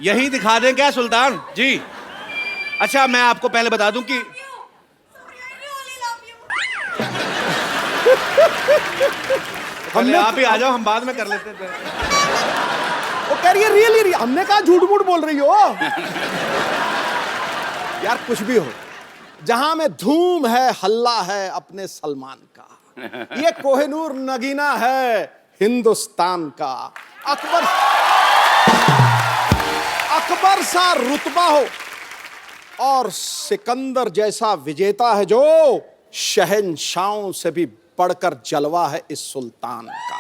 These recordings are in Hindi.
यही दिखा दें क्या सुल्तान जी? अच्छा मैं आपको पहले बता दूं कि पहले आप ही आ जाओ, हम बाद में कर लेते थे। वो कह रही है रियली, हमने कहा झूठ मूठ बोल रही हो। यार कुछ भी हो, जहां में धूम है हल्ला है अपने सलमान का, ये कोहिनूर नगीना है हिंदुस्तान का। अकबर सा रुतबा हो और सिकंदर जैसा विजेता है जो शहंशाहों से भी बढ़कर जलवा है इस सुल्तान का।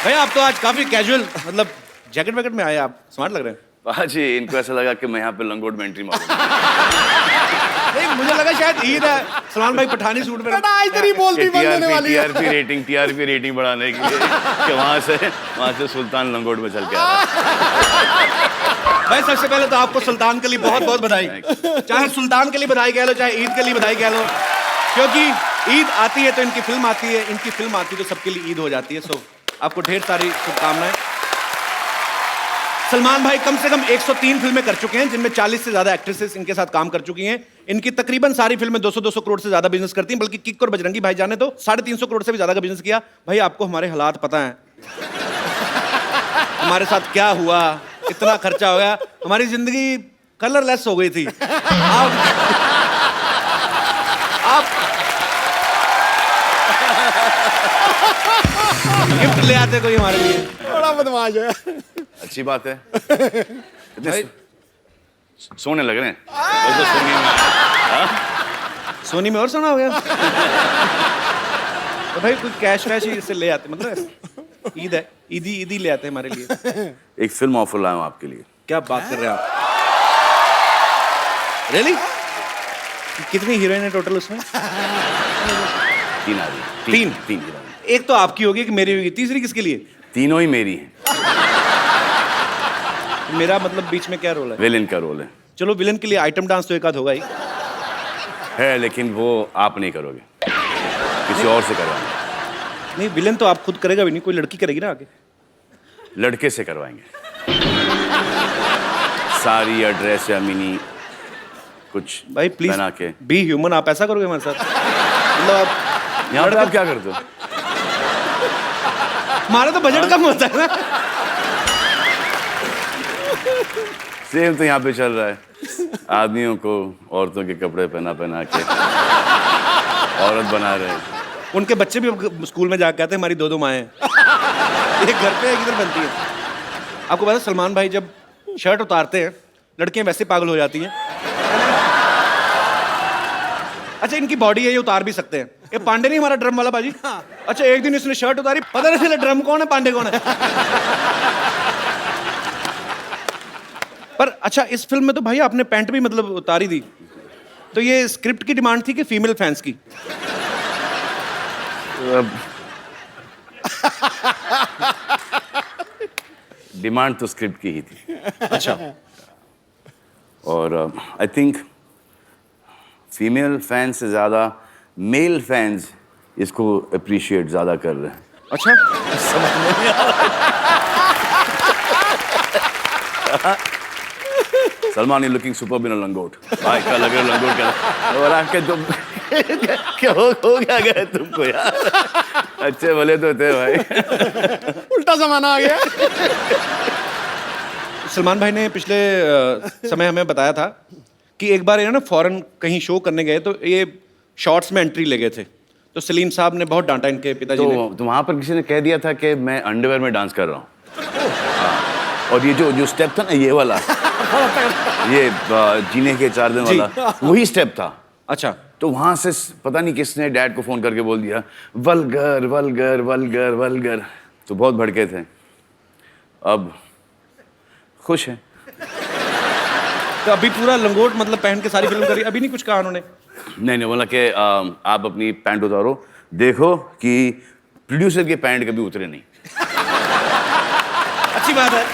भैया आप तो आज काफी कैजुअल, मतलब जैकेट वैकेट में आए, आप स्मार्ट लग रहे हैं। जी इनको ऐसा लगा कि मैं यहाँ पे लंगोट में एंट्री मारूंगा। नहीं मुझे लगा शायद ईद है, सलमान भाई पठानी सूट में। आज तेरी बोलती बंद होने वाली है। टीआरपी रेटिंग बढ़ाने के लिए कि वहाँ से सुल्तान लंगोट में चल के आ रहा है। भाई सबसे पहले तो आपको सुल्तान के लिए बहुत बहुत बधाई। चाहे सुल्तान के लिए बधाई कह लो, चाहे ईद के लिए बधाई कह लो, क्योंकि ईद आती है तो इनकी फिल्म आती है, इनकी फिल्म आती है तो सबके लिए ईद हो जाती है। सो आपको ढेर सारी शुभकामनाएं। सलमान भाई कम से कम 103 फिल्में कर चुके हैं, जिनमें 40 से ज्यादा एक्ट्रेसेस इनके साथ काम कर चुकी हैं। इनकी तकरीबन सारी फिल्में 200-200 करोड़ से ज्यादा बिजनेस करती हैं, बल्कि किक और बजरंगी भाईजान ने तो 350 करोड़ से भी ज्यादा का बिजनेस किया। भाई आपको हमारे हालात पता हैं, हमारे साथ क्या हुआ, इतना खर्चा हो गया, हमारी जिंदगी कलरलेस हो गई थी। आप गिफ्ट ले आते कोई हमारे लिए। बड़ा बदमाश है। अच्छी बात है। इतने सोने लग रहे हैं तो सोनी में। सोनी में और सोना हो गया। तो भाई कोई कैश वैश ही इससे ले आते, मतलब ईद है, ईदी ले आते हमारे लिए। एक फिल्म ऑफर लाया हूं आपके लिए। क्या बात कर रहे हैं आप? रियली? कितनी हीरोइन है टोटल उसमें? 3 आ रही। 3 हीरोइन। एक तो आपकी होगी, कि मेरी होगी, तीसरी किसके लिए? तीनों ही मेरी हैं। मेरा मतलब बीच में क्या रोल है? विलेन का रोल है। चलो विलेन के लिए आइटम डांस तो एक आध होगा ही है, लेकिन वो आप नहीं करोगे, किसी और से करवाएंगे। नहीं, विलेन तो आप खुद करेगा भी नहीं, कोई लड़की करेगी ना आगे। लड़के से करवाएंगे। साड़ी या ड्रेस या मिनी कुछ भाई प्लीज बना के। बी ह्यूमन, आप ऐसा करोगे हमारे साथ? मतलब आप यहाँ पे आप क्या करते हो? हमारा तो बजट कम होता है ना। सेम तो यहाँ पे चल रहा है, आदमियों को औरतों के कपड़े पहना के औरत बना रहे हैं। उनके बच्चे भी स्कूल में जाकर कहते हैं हमारी 2-2 माएँ हैं। एक घर पे एक इधर बनती है। आपको पता है सलमान भाई जब शर्ट उतारते हैं लड़कियां वैसे पागल हो जाती हैं। अच्छा इनकी बॉडी है, ये उतार भी सकते हैं। ये पांडे नहीं हमारा ड्रम वाला बाजी? अच्छा एक दिन इसने शर्ट उतारी, पता नहीं चला ड्रम कौन है पांडे कौन है। पर अच्छा इस फिल्म में तो भाई आपने पैंट भी मतलब उतारी दी, तो ये स्क्रिप्ट की डिमांड थी कि फीमेल फैंस की? डिमांड तो स्क्रिप्ट की ही थी। अच्छा। और आई थिंक फीमेल फैंस से ज़्यादा मेल फैंस इसको अप्रिशिएट ज़्यादा कर रहे हैं। अच्छा समझ नहीं आ रहा। सलमान इज लुकिंग सुपर्ब इन अ लंगोट। भाई क्या लग रहा है लंगोट क्या? और आके तुम क्या हो गया तुमको यार? अच्छे भले तो थे भाई। उल्टा जमाना आ गया। सलमान भाई ने पिछले समय हमें बताया था कि एक बार ये ना फॉरेन कहीं शो करने गए तो ये शॉर्ट्स में एंट्री ले गए थे, तो सलीम साहब ने बहुत डांटा इनके पिताजी ने। तो वहाँ पर किसी ने कह दिया था कि मैं अंडरवेयर में डांस कर रहा हूँ। और ये जो स्टेप था ना ये वाला, ये जीने के 4 दिन वाला, वही स्टेप था। अच्छा। तो वहाँ से पता नहीं किसने डैड को फोन करके बोल दिया वल्गर वल्गर वल्गर वल्गर, तो बहुत भड़के थे। अब खुश हैं। तो अभी पूरा लंगोट मतलब पहन के सारी फिल्म करी, अभी नहीं कुछ कहा उन्होंने? नहीं बोला कि आप अपनी पैंट उतारो, देखो कि प्रोड्यूसर के पैंट कभी उतरे नहीं। अच्छी बात है।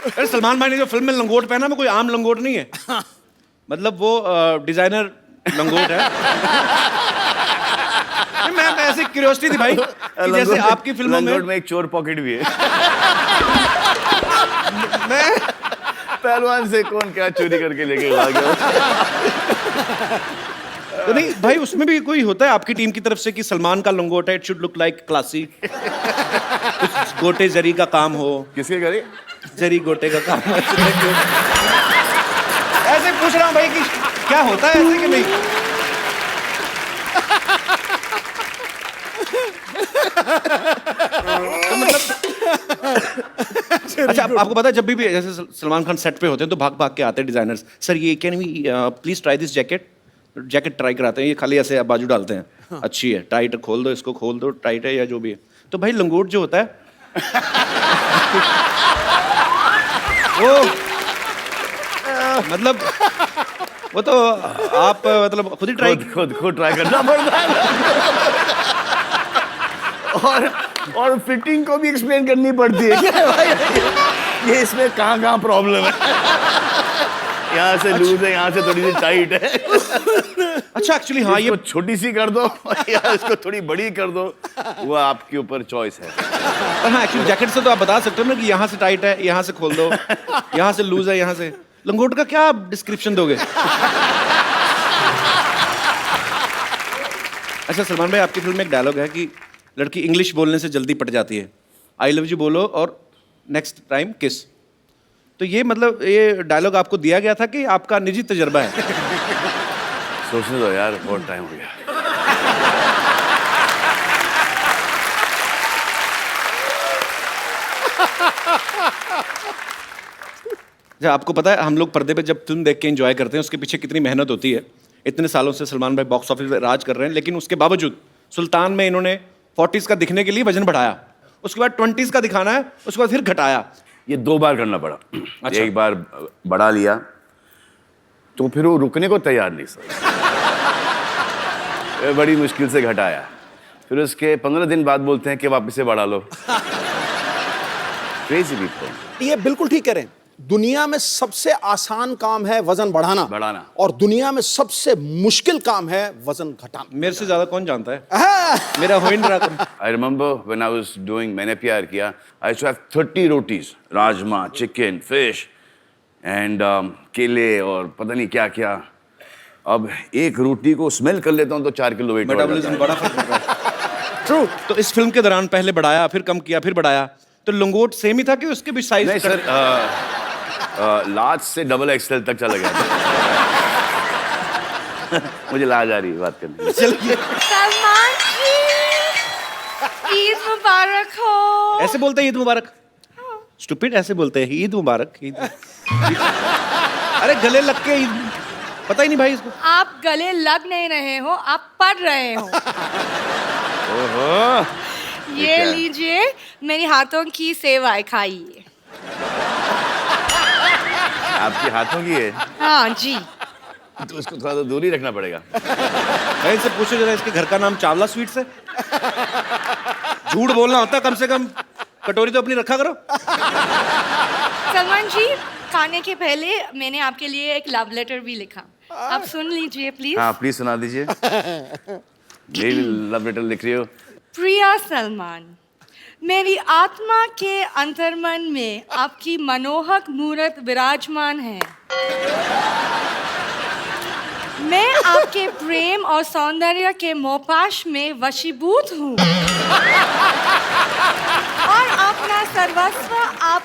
अरे सलमान भाई ने जो फिल्म में लंगोट पहना वो कोई आम लंगोट नहीं है, मतलब वो डिजाइनर लंगोट है। ऐसी क्यूरियोसिटी थी भाई कि जैसे आपकी फिल्मों लंगोट में में एक चोर पॉकेट भी है। मैं पहलवान से कौन क्या चोरी करके लेके भाग गया। तो नहीं भाई, उसमें भी कोई होता है आपकी टीम की तरफ से कि सलमान का लंगोट है, it should look like classy, कुछ गोटे जरी का काम हो, किसके करे? जरी गोटे का काम हो। ऐसे पूछ रहा हूँ भाई कि क्या होता है ऐसे कि नहीं। तो मतलब अच्छा, आपको पता है जब भी जैसे सलमान खान सेट पे होते हैं तो भाग भाग के आते हैं डिजाइनर्स, सर ये can we please try this jacket, jacket try कराते हैं, ये खाली ऐसे बाजू डालते हैं, अच्छी है, टाइट खोल दो, इसको खोल दो, टाइट है या जो भी है। तो भाई लंगोट जो होता है वो मतलब वो तो आप मतलब खुद ही ट्राई खुद ट्राई करना पड़ता है। और फिटिंग को भी एक्सप्लेन करनी पड़ती है क्या भाई? ये इसमें कहाँ प्रॉब्लम है, यहाँ से लूज है, यहाँ से थोड़ी सी टाइट है। अच्छा एक्चुअली हाँ, ये छोटी सी कर दो या इसको थोड़ी बड़ी कर दो, वो आपके ऊपर चॉइस है। पर हाँ एक्चुअली जैकेट से तो आप बता सकते हो ना कि यहाँ से टाइट है, यहाँ से खोल दो, यहाँ से लूज है, यहाँ से। लंगोट का क्या आप डिस्क्रिप्शन दोगे? अच्छा सलमान भाई, आपकी फिल्म में एक डायलॉग है कि लड़की इंग्लिश बोलने से जल्दी पट जाती है, आई लव यू बोलो और नेक्स्ट टाइम किस। तो ये मतलब ये डायलॉग आपको दिया गया था कि आपका निजी तजर्बा है? सोचने दो यार, बहुत टाइम हो गया। आपको पता है हम लोग पर्दे पे जब फिल्म देख के एंजॉय करते हैं उसके पीछे कितनी मेहनत होती है। इतने सालों से सलमान भाई बॉक्स ऑफिस पे राज कर रहे हैं, लेकिन उसके बावजूद सुल्तान में इन्होंने 40s का दिखने के लिए वजन बढ़ाया, उसके बाद 20s का दिखाना है, उसके बाद फिर घटाया। ये 2 बार करना पड़ा। अच्छा। एक बार बढ़ा लिया तो फिर वो रुकने को तैयार नहीं सर। बड़ी मुश्किल से घटाया, फिर उसके 15 दिन बाद बोलते हैं कि वापस से बढ़ा लो। Crazy people. ये बिल्कुल ठीक कह रहे हैं। दुनिया में सबसे आसान काम है वजन बढ़ाना और दुनिया में सबसे मुश्किल काम है वजन घटाना। मेरे से ज्यादा कौन जानता है? मेरा हो ही नहीं रहा। I remember when I was doing मैंने प्यार किया, I used to have 30 rotis, rajma, chicken, fish and केले और पता नहीं क्या क्या। अब एक रोटी को स्मेल कर लेता हूँ तो 4 किलो वेट। मेटाबॉलिज्म बड़ा फर्क पड़ रहा है। ट्रू। तो इस फिल्म के दौरान पहले बढ़ाया, फिर कम किया, फिर बढ़ाया, तो लंगोट सेम ही था कि उसके भी साइज? नहीं सर, लार्ज से XXL तक चला गया था। मुझे लाज आ रही है बात करने। चलिए। सलमान जी, ईद मुबारक हो। ऐसे बोलते हैं ईद मुबारक? स्टूपिड, ऐसे बोलते हैं ईद मुबारक। ईद अरे गले लग के ईद, पता ही नहीं भाई इसको। आप गले लग नहीं रहे हो, आप पढ़ रहे हो। ओहो, ये लीजिए मेरी हाथों की सेवाएं खाइए। आपके हाथों की है? हाँ जी। तो उसको थोड़ा सा दूर ही रखना पड़ेगा। भाई इनसे पूछो जरा, इसके घर का नाम चावला स्वीट्स है? झूठ बोलना होता कम से कम, कटोरी तो अपनी रखा करो। सलमान जी, खाने के पहले मैंने आपके लिए एक लव लेटर भी लिखा, आप सुन लीजिए प्लीज। हाँ प्लीज सुना दीजिए। ये लव लेटर लिख रही हो? प्रिया सलमान, मेरी आत्मा के अंतर्मन में आपकी मनोहक मूर्त विराजमान है। मैं आपके प्रेम और सौंदर्य के मोहपाश में वशीभूत हूँ और अपना सर्वस्व आप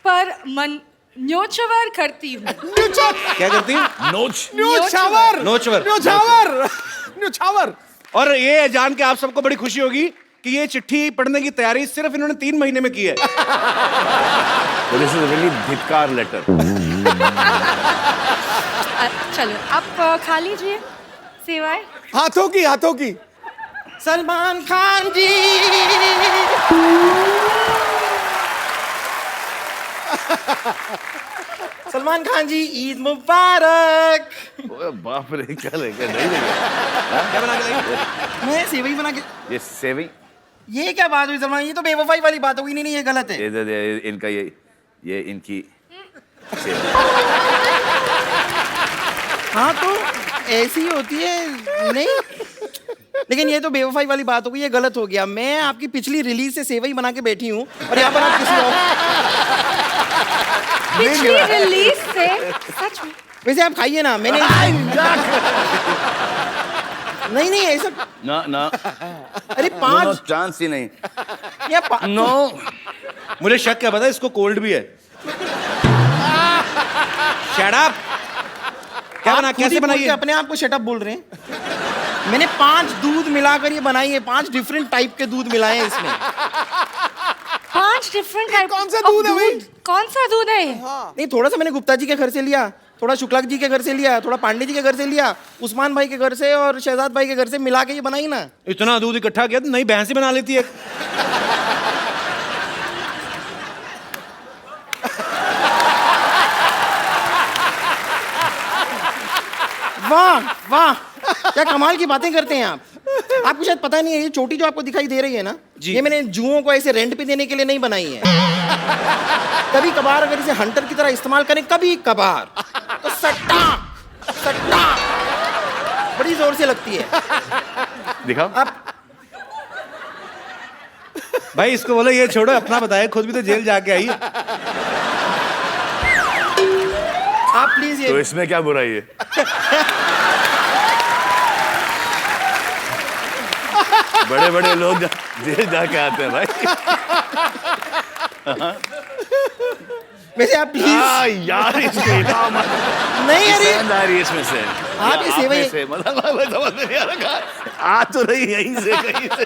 पर मन न्योछावर करती हूँ। क्या करती है? न्योछावर। और ये जान के आप सबको बड़ी खुशी होगी कि ये चिट्ठी पढ़ने की तैयारी सिर्फ इन्होंने 3 महीने में की है। दिस इज रियली धिक्कार लेटर। चलो आप खा लीजिए सेवाएं। हाथों की। सलमान खान जी, सलमान खान जी, ईद मुबारक। ओए बाप रे, क्या लेकर नहीं लेगा? क्या बना के लाई? मैं सेवई बना के। ये सेविंग, ये क्या बात हुई सलमान? ये तो बेवफाई वाली बात होगी। नहीं, ये गलत है। ये इनका ये इनकी हाँ तो ऐसी होती है। नहीं लेकिन ये तो बेवफाई वाली बात हो गई, ये गलत हो गया। मैं आपकी पिछली रिलीज से सेवई बना के बैठी हूँ और यहाँ पर आप किसी और। पिछली रिलीज से सच में वैसे आप खाइए ना, मैंने नहीं नहीं ऐसा ना ना अरे नो पांच चांस ही नहीं या नो मुझे शक क्या पता है, इसको कोल्ड भी है। Shut up. क्या बना, कैसे बनाई है? अपने आप को शट अप बोल रहे हैं। मैंने 5 दूध मिलाकर ये बनाई है, 5 डिफरेंट टाइप के दूध मिलाए हैं इसमें। 5 डिफरेंट टाइप। कौन सा दूध है भाई? कौन सा दूध है ये? नहीं, थोड़ा सा मैंने गुप्ता जी के घर से लिया, थोड़ा शुक्ला जी के घर से लिया, थोड़ा पांडे जी के घर से लिया, उस्मान भाई के घर से और शहजाद भाई के घर से मिला के ये बनाई ना। इतना दूध इकट्ठा किया तो नई भैंस ही बना लेती है। वाह वाह, क्या कमाल की बातें करते हैं आप। आपको शायद पता नहीं है, ये चोटी जो आपको दिखाई दे रही है ना, जी। ये मैंने जुओं को ऐसे रेंट पे देने के लिए नहीं बनाई है। कभी कभार अगर इसे हंटर की तरह इस्तेमाल करें, कभी कभार, तो सट्टा सट्टा बड़ी जोर से लगती है। दिखाओ। आप भाई इसको बोलो ये छोड़ो, अपना बताए, खुद भी तो जेल जाके आई है। आप प्लीज तो ये इसमें क्या बुराई है? बड़े बड़े लोग जेल जाके आते हैं भाई। वैसे आप प्लीज यार इसको नहीं, अरे पसंद आ रही है इसमें से। आप ये सेवई से मतलब मैं समझ नहीं आ रहा, आ तो रही यहीं से कहीं से।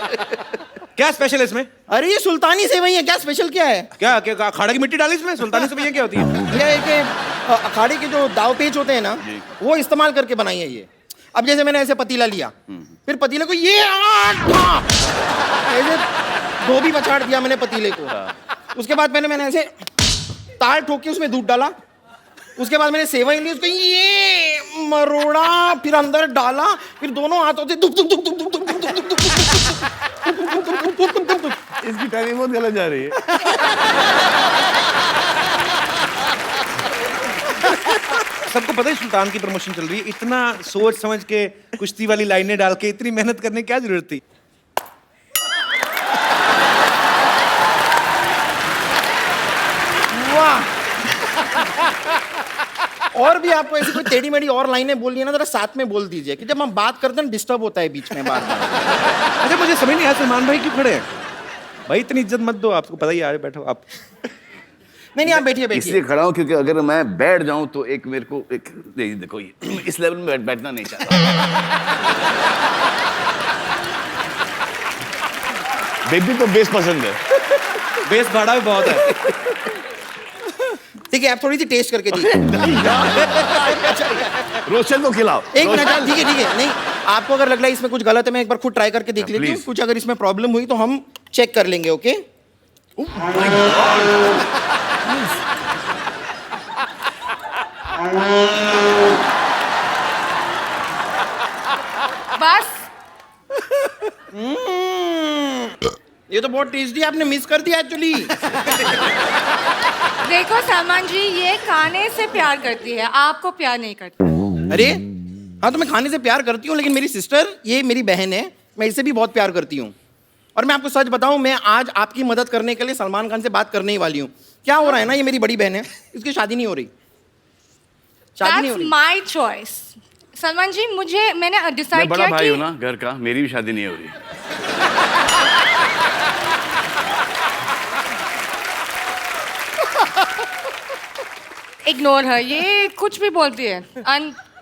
क्या स्पेशल है इसमें? अरे ये सुल्तानी सेवई है, क्या स्पेशल क्या है? क्या क्या अखाड़े की मिट्टी डाली इसमें? सुल्तानी सेवइयां क्या होती है? ये कि अखाड़े के जो दाव पेच होते हैं ना, वो इस्तेमाल करके बनाई है ये। अब जैसे मैंने ऐसे पतीला लिया, फिर पतीले को ये ऐसे धोबी पछाड़ दिया मैंने पतीले को। उसके बाद मैंने ऐसे तार ठोक के उसमें दूध डाला। उसके बाद मैंने सेवई ली, उसको ये मरोड़ा, फिर अंदर डाला, फिर दोनों हाथों से दुख दुख दुख दुख दुख दुख दुख दुख दुख दुख। इसकी टाइमिंग बहुत गलत जा रही है। सबको पता है सुल्तान की प्रमोशन चल रही है, इतना सोच समझ के कुश्ती वाली लाइनें डाल के इतनी मेहनत करने की क्या जरूरत थी? वाह। और भी आपको ऐसी कोई टेढ़ी मेढ़ी और लाइनें बोलनी है ना, जरा साथ में बोल दीजिए, कि जब हम बात करते हैं डिस्टर्ब होता है बीच में बार बार। अच्छा मुझे समझ नहीं आया सलमान भाई क्यों खड़े हैं? भाई इतनी इज्जत मत दो, आपको पता ही है, बैठो आप। नहीं आप बैठिए इसलिए बैठिए। खड़ा हूं क्योंकि अगर मैं बैठ जाऊं तो एक मेरे को एक नहीं, देखो ये इस लेवल में बैठना नहीं चाहता। बेबी को बेस पसंद है। बेस भाड़ा भी बहुत है। ठीक है, आप थोड़ी सी टेस्ट करके दीजिए। रोशन को खिलाओ। एक मिनट, ठीक है नहीं, आपको अगर लग रहा है इसमें कुछ गलत है, मैं एक बार खुद ट्राई करके देख लेती हूँ। please. कुछ अगर इसमें प्रॉब्लम हुई तो हम चेक कर लेंगे। ओके बस ये तो बहुत टेस्टी, आपने मिस कर दिया एक्चुअली। देखो सलमान जी, ये खाने से प्यार करती है, आपको प्यार नहीं करती। अरे हाँ, तो मैं खाने से प्यार करती हूँ, लेकिन मेरी सिस्टर, ये मेरी बहन है, मैं इससे भी बहुत प्यार करती हूँ। और मैं आपको सच बताऊं, मैं आज आपकी मदद करने के लिए सलमान खान से बात करने ही वाली हूँ। क्या हो रहा है ना, ये मेरी बड़ी बहन है, इसकी शादी नहीं हो रही, शादी नहीं हो That's रही। my choice. सलमान जी, मैंने मैं डिसाइड बड़ा किया भाई हूं कि ना घर का, मेरी भी शादी नहीं हो रही। इग्नोर है, ये कुछ भी बोलती है।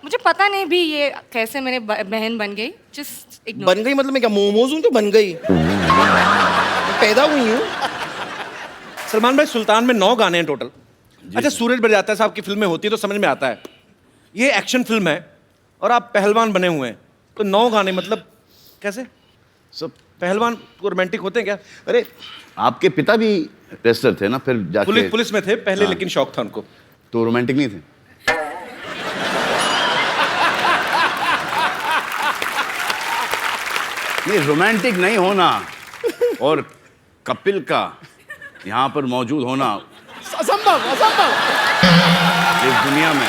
मुझे पता नहीं भी ये कैसे मेरे बहन बन गई। Just ignore. बन गई मतलब मैं क्या मोमोज हूँ जो बन गई? मैं पैदा हुई हूँ। सलमान भाई सुल्तान में 9 गाने हैं टोटल। अच्छा सूरज बरजाता है साहब की फिल्में होती है तो समझ में आता है, ये एक्शन फिल्म है और आप पहलवान बने हुए हैं, तो 9 गाने मतलब कैसे? सब पहलवान को रोमांटिक होते हैं क्या? अरे आपके पिता भी रेसलर थे ना, फिर जाके पुलिस में थे पहले, हाँ। लेकिन शौक था उनको। तो रोमांटिक नहीं थे? नहीं, रोमांटिक नहीं होना और कपिल का यहाँ पर मौजूद होना असंभव असंभव। इस दुनिया में।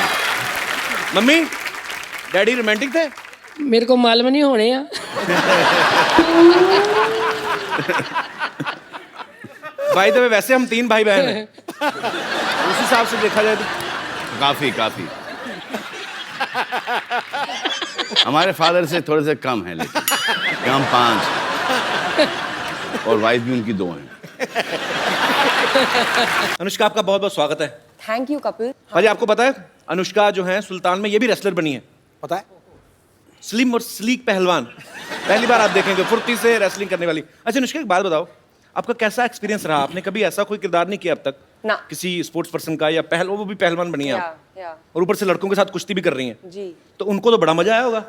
मम्मी डैडी रोमांटिक थे? मेरे को मालूम नहीं होने हैं। भाई तो वैसे हम 3 भाई बहन हैं, उस हिसाब से देखा जाए तो काफी काफी हमारे फादर से थोड़े से कम है, लेकिन कम 5 और वाइफ भी उनकी 2 हैं। अनुष्का आपका बहुत बहुत स्वागत है। Thank you Kapil. भाई आपको पता है अनुष्का जो है सुल्तान में ये भी रेसलर बनी है, पता है? स्लिम और स्लीक पहलवान। पहली बार आप देखेंगे फुर्ती से रेसलिंग करने वाली। अच्छा अनुष्का एक बात बताओ, आपका कैसा एक्सपीरियंस रहा? आपने कभी ऐसा कोई किरदार नहीं किया अब तक ना। किसी स्पोर्ट्स पर्सन का, या वो भी पहलवान बनी है आप, या और ऊपर से लड़कों के साथ कुश्ती भी कर रही हैं, जी। तो उनको तो बड़ा मजा आया होगा।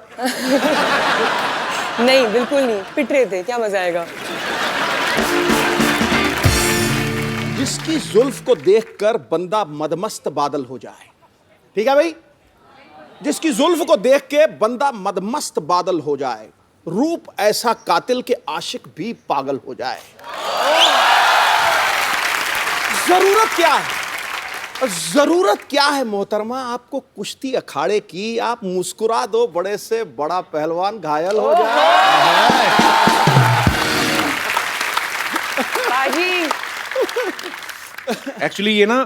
नहीं बिल्कुल नहीं, पिट रहे थे, क्या मजा आएगा। जिसकी जुल्फ को देखकर बंदा मदमस्त बादल हो जाए, ठीक है भाई? जिसकी जुल्फ को देख के बंदा मदमस्त बादल हो जाए, रूप ऐसा कातिल के आशिक भी पागल हो जाए। जरूरत क्या है? जरूरत क्या है मोहतरमा आपको कुश्ती अखाड़े की? आप मुस्कुरा दो, बड़े से बड़ा पहलवान घायल हो जाए। बाजी एक्चुअली ये ना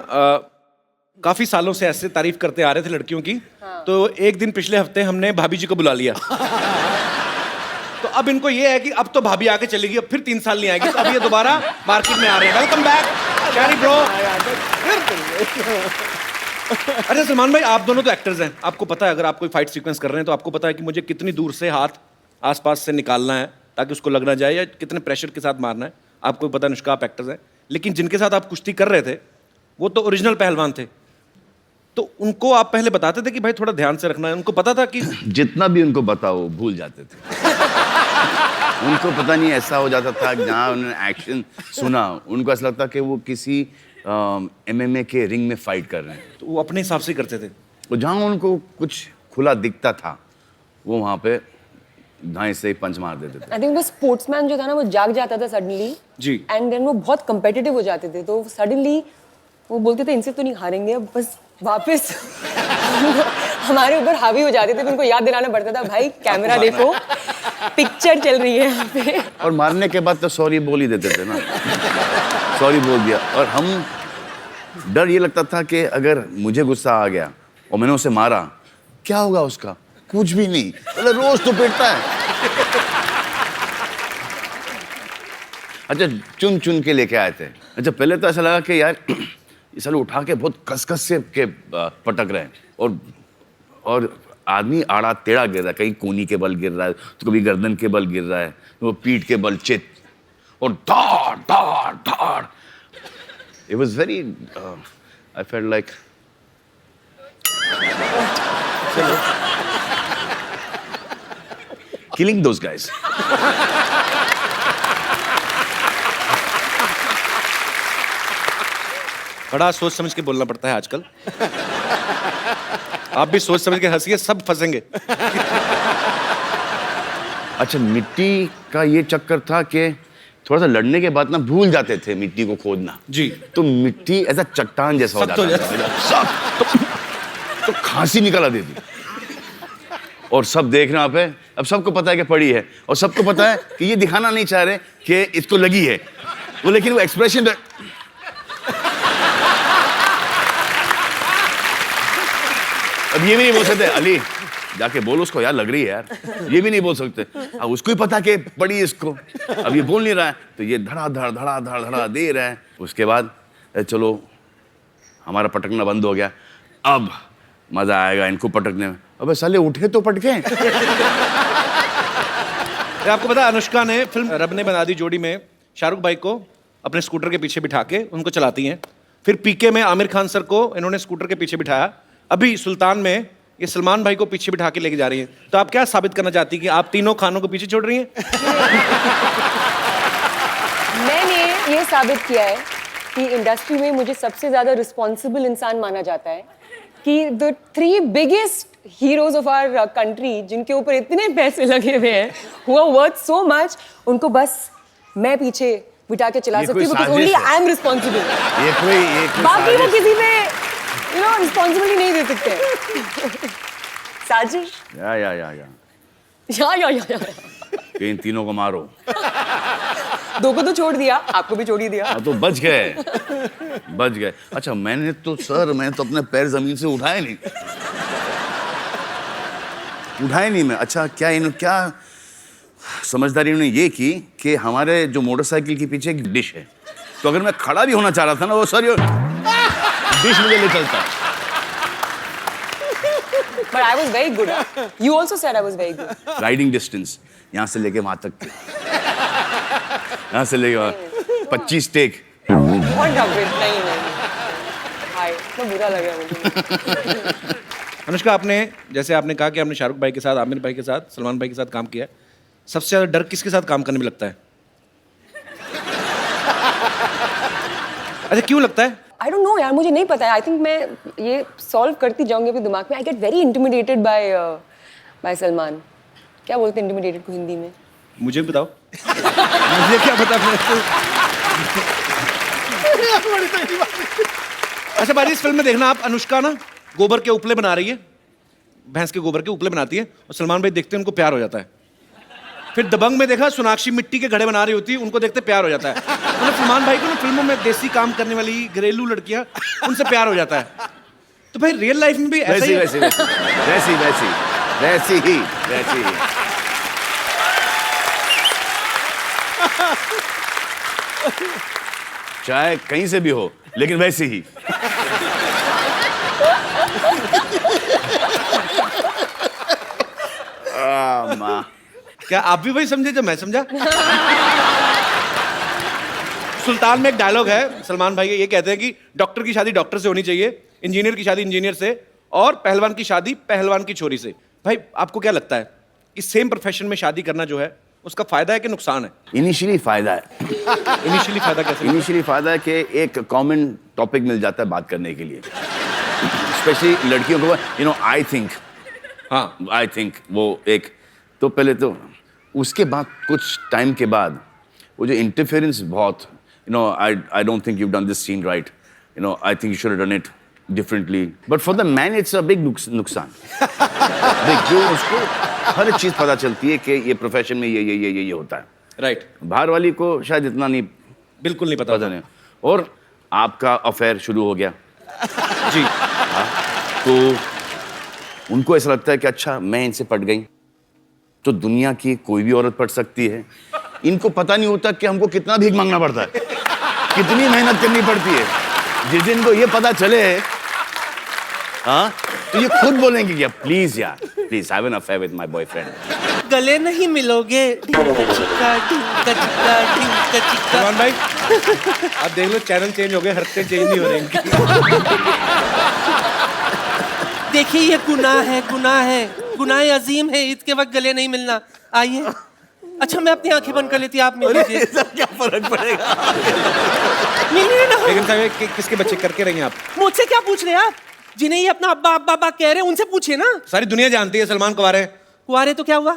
काफी सालों से ऐसे तारीफ करते आ रहे थे लड़कियों की, तो एक दिन पिछले हफ्ते हमने भाभी जी को बुला लिया। तो अब इनको ये है कि अब तो भाभी आके चलेगी, अब फिर 3 साल नहीं आएगी, तो अब ये दोबारा मार्केट में आ रहे हैं। वेलकम बैक शैरी ब्रो। अच्छा सलमान भाई, आप दोनों तो एक्टर्स हैं, आपको पता है अगर आप कोई फाइट सीक्वेंस कर रहे हैं तो आपको पता है कि मुझे कितनी दूर से हाथ आसपास से निकालना है ताकि उसको लग ना जाए, या कितने प्रेशर के साथ मारना है। आपको पता है अनुष्का आप एक्टर्स हैं, लेकिन जिनके साथ आप कुश्ती कर रहे थे वो तो ओरिजिनल पहलवान थे, तो उनको आप पहले बताते थे कि भाई थोड़ा ध्यान से रखना है? उनको पता था कि जितना भी उनको बताओ भूल जाते थे। उनको पता नहीं ऐसा हो जाता था कि जहाँ उन्होंने एक्शन सुना उनको ऐसा लगता कि वो किसी MMA के रिंग में फाइट कर रहे हैं। तो वो अपने हिसाब से करते थे। तो जहाँ उनको कुछ खुला दिखता था वो वहाँ पे दाएं से पंच मार देते थे। आई थिंक वो स्पोर्ट्समैन जो था ना, वो जाग जाता था सडनली जी। एंड देन वो बहुत कंपेटिटिव हो जाते थे, तो सडनली वो बोलते थे इनसे तो नहीं हारेंगे, अब बस वापस हमारे ऊपर हावी हो जाते थे। उनको याद दिलाना पड़ता था, भाई कैमरा देखो, पिक्चर चल रही है यहाँ पे। और मारने के बाद तो सॉरी बोल ही देते थे ना। सॉरी बोल दिया, और हम डर ये लगता था कि अगर मुझे गुस्सा आ गया और मैंने उसे मारा, क्या होगा उसका? कुछ भी नहीं, मतलब रोज तो पिटता है। अच्छा चुन चुन के लेके आए थे। अच्छा पहले तो ऐसा लगा कि यार ये साले उठा के बहुत कस से पटक रहे हैं, और आदमी आड़ा टेढ़ा गिर रहा है, कहीं कोनी के बल गिर रहा है, तो कभी गर्दन के बल गिर रहा है, तो वो पीठ के बल चित, और धाड़ धाड़ धाड़। It was very I felt like killing those guys. बड़ा सोच समझ के बोलना पड़ता है आजकल। आप भी सोच समझ के हंसिए, सब फंसेंगे। अच्छा मिट्टी का ये चक्कर था कि थोड़ा सा लड़ने के बाद ना भूल जाते थे मिट्टी को खोदना जी। तो मिट्टी ऐसा चट्टान जैसा हो सख्त हो जाता था। सब तो खांसी निकल आती थी, और सब देखना पे। अब सबको पता है कि पड़ी है, और सबको पता है कि ये दिखाना नहीं चाह रहे कि इसको लगी है वो, लेकिन वो एक्सप्रेशन अब ये भी नहीं बोल सकते, अली जाके बोल उसको यार लग रही है यार, ये भी नहीं बोल सकते। अब उसको ही पता कि पड़ी इसको, अब ये बोल नहीं रहा है, तो ये धड़ा धड़ धड़ा धड़ धड़ा दे रहा है। उसके बाद चलो हमारा पटकना बंद हो गया, अब मजा आएगा इनको पटकने में। अबे साले उठे तो पटके। आपको पता अनुष्का ने फिल्म रब ने बना दी जोड़ी में शाहरुख भाई को अपने स्कूटर के पीछे बिठा के उनको चलाती हैं, फिर पीके में आमिर खान सर को इन्होंने स्कूटर के पीछे बिठाया, अभी सुल्तान में ये सलमान भाई को पीछे बिठा के लेके जा रही हैं। तो आप क्या साबित करना चाहती हैं कि आप तीनों खानों को पीछे छोड़ रही हैं? मैंने ये साबित किया है कि इंडस्ट्री में मुझे सबसे ज्यादा रिस्पॉन्सिबल इंसान माना जाता है, कि the 3 biggest heroes of our country जिनके ऊपर इतने पैसे लगे हुए हैं, who are worth so much, उनको बस मैं पीछे बिठा के चला सकती हूँ, because only I am responsible। ये कोई बाकी वो किसी पे रिस्पॉन्सिबिलिटी नहीं दे सकते। साजिश। या या कि इन तीनों को मारो। दो को तो छोड़ दिया, आपको भी छोड़ ही दिया। हाँ तो बच गए। अच्छा मैं तो अपने पैर जमीन से उठाए नहीं मैं। अच्छा क्या समझदारी इन्होंने ये की कि हमारे जो मोटरसाइकिल के पीछे एक डिश है, तो अगर मैं खड़ा भी होना चाह रहा था ना, वो सॉरी डिश मुझे ले चलता। But I was very good. You also said I was very good. Riding distance यहाँ से लेके वहां तक, यहाँ से लेके वहां 25 टेक। What a bit, नहीं। हाय, तो बुरा लगा मुझे। अनुष्का, आपने जैसे आपने कहा कि आपने शाहरुख भाई के साथ, आमिर भाई के साथ, सलमान भाई के साथ काम किया है, सबसे ज्यादा डर किसके साथ काम करने में लगता है? अच्छा, क्यों लगता है? I don't know यार, मुझे नहीं पता है। I think मैं ये सॉल्व करती जाऊंगी अपने दिमाग में। I get very intimidated by Salman. क्या बोलते हैं intimidated को हिंदी में? मुझे भी बताओ। मुझे क्या पता। अच्छा बाजी, इस फिल्म में देखना आप, अनुष्का ना गोबर के उपले बना रही है, भैंस के गोबर के उपले बनाती है, और सलमान भाई देखते हैं उनको प्यार हो जाता है। फिर दबंग में देखा सोनाक्षी मिट्टी के घड़े बना रही होती है, उनको देखते प्यार हो जाता है। मतलब सलमान भाई को ना फिल्मों में देसी काम करने वाली घरेलू लड़कियां, उनसे प्यार हो जाता है। तो भाई रियल लाइफ में भी ऐसा ही है? वैसी ही। चाहे कहीं से भी हो, लेकिन वैसी ही। माँ, क्या आप भी वही समझे जो मैं समझा? सुल्तान में एक डायलॉग है, सलमान भाई ये कहते हैं कि डॉक्टर की शादी डॉक्टर से होनी चाहिए, इंजीनियर की शादी इंजीनियर से, और पहलवान की शादी पहलवान की छोरी से। भाई आपको क्या लगता है, इस सेम प्रोफेशन में शादी करना जो है उसका फायदा है कि नुकसान है? इनिशियली फायदा है। इनिशियली फायदा कैसे? इनिशियली फायदा है कि एक कॉमन टॉपिक मिल जाता है बात करने के लिए, स्पेशली लड़कियों को। आई थिंक वो एक तो पहले तो, उसके बाद कुछ टाइम के बाद वो जो इंटरफेरेंस बहुत, I don't think you done this scene right, I think you should have done it differently, but for the man it's a big नुकसान। देख, जो उसको हर चीज पता चलती है कि ये प्रोफेशन में ये होता है, राइट। बाहर वाली को शायद इतना नहीं, बिल्कुल नहीं पता नहीं। और आपका अफेयर शुरू हो गया जी। तो उनको ऐसा लगता है कि अच्छा मैं इनसे पट गई तो दुनिया की कोई भी औरत पट सकती है। इनको पता नहीं होता कि हमको कितना भीख मांगना पड़ता है, कितनी मेहनत करनी पड़ती है। जिस दिन को ये पता चले, हाँ, तो ये खुद बोलेंगे कि प्लीज यार, please have an affair with my boyfriend. गले नहीं मिलोगे। सलमान भाई आप देख लो, चैनल चेंज हो गए, हरकतें चेंज नहीं हो रही इनकी। देखिए ये गुनाह है, गुनाह अजीम है, ईद के वक्त गले नहीं मिलना। आइए। अच्छा मैं अपनी आंखें बंद कर लेती, आप मिल लीजिए। क्या फर्क पड़ेगा? मिलिए ना। लेकिन साहब किसके बच्चे करके रही हैं आप? मुझसे क्या पूछ रहे हैं आप? जिन्हें ये अपना अब्बा अब्बा अब्बा कह रहे हैं उनसे पूछिए ना। सारी दुनिया जानती है सलमान कुंवारे। कुंवारे तो क्या हुआ?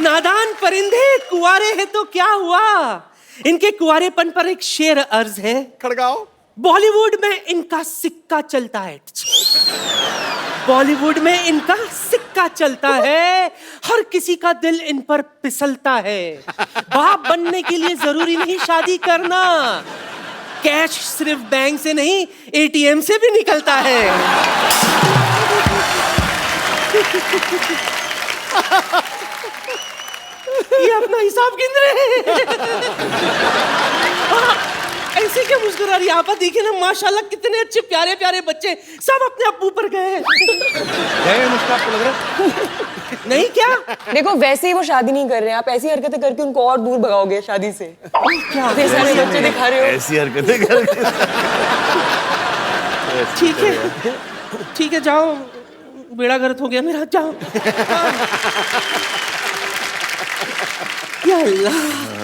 नादान परिंदे, कुंवारे हैं तो क्या हुआ? इनके कुंवारेपन पर एक शेर अर्ज है। खड़गाओ। बॉलीवुड में इनका सिक्का चलता है। बॉलीवुड में इनका सिक्का चलता है, हर किसी का दिल इन पर फिसलता है। बाप बनने के लिए जरूरी नहीं शादी करना, कैश सिर्फ बैंक से नहीं एटीएम से भी निकलता है। ये अपना हिसाब गिन रहे हैं। ऐसे क्या मुस्कुरा रही? आप देखिए ना, माशाल्लाह कितने अच्छे प्यारे प्यारे बच्चे, सब अपने अब्बू पर गए। मुझको आपको लग रहा है? नहीं क्या? देखो वैसे ही वो शादी नहीं कर रहे हैं, आप ऐसी हरकतें करके उनको और दूर भगाओगे शादी से। क्या सारे बच्चे दिखा रहे हो? ऐसी हरकतें करके। ठीक है जाओ, बेड़ा गर्क हो गया मेरा, जाओ। या अल्लाह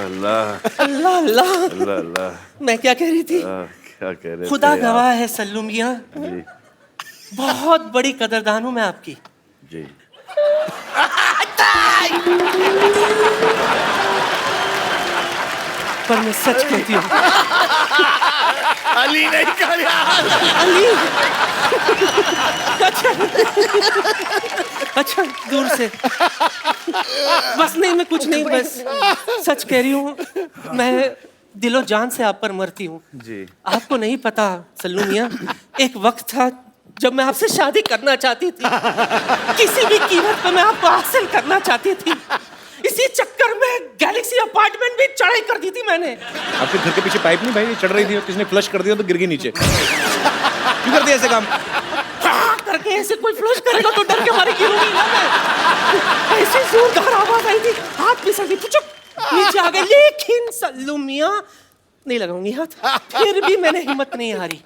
अल्लाह अल्लाह अल्लाह अल्लाह अल्लाह। मैं क्या कह रही थी? क्या कह रहे खुदा थे गवाह है सल्लू मियां, जी बहुत बड़ी कदरदान हूं मैं आपकी। जी। पर मैं सच कहती हूँ, अली नहीं कर यार। अली। अच्छा दूर से। बस नहीं, मैं कुछ नहीं, बस सच कह रही हूँ, मैं दिलो जान से आप पर मरती हूँ जी। आपको नहीं पता सल्लू मियाँ, एक वक्त था जब मैं आपसे शादी करना चाहती थी, किसी भी कीमत पर मैं आपको हासिल करना चाहती थी। इसी चक्कर में गैलेक्सी अपार्टमेंट भी चढ़ाई कर दी थी मैंने। आपके घर के पीछे पाइप नहीं भाई चढ़ रही थी, किसने फ्लश कर दिया तो गिर गई नीचे। क्यों करती है ऐसे काम? करके ऐसे कोई फ्लश करेगा तो डर के मारे गिरूंगी ना मैं। ऐसी जोरदार आवाज आई थी, हाथ फिसल गई, चुप नीचे आ गए। लेकिन सल्लू मियाँ नहीं लगाऊंगी हाथ, फिर भी मैंने हिम्मत नहीं हारी।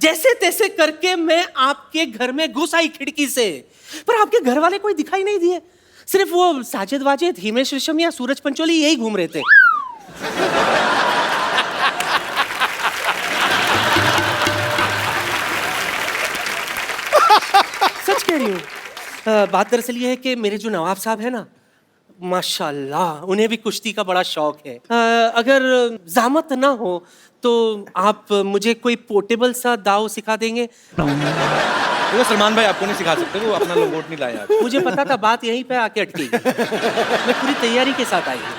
जैसे तैसे करके मैं आपके घर में घुस आई खिड़की से, पर आपके घर वाले कोई दिखाई नहीं दिए, सिर्फ वो साजिद वाजिद, हिमेश रेशमिया, सूरज पंचोली यही घूम रहे थे। सच कह रही हूँ। बात दरअसल ये है कि मेरे जो नवाब साहब है ना, माशाल्लाह उन्हें भी कुश्ती का बड़ा शौक है। अगर ज़हमत ना हो तो आप मुझे कोई पोर्टेबल सा दाव सिखा देंगे? देखो सलमान भाई आपको नहीं सिखा सकते, वो अपना लंगोट नहीं लाए आज। मुझे पता था बात यहीं पे आके अटकी। मैं पूरी तैयारी के साथ आई हूँ।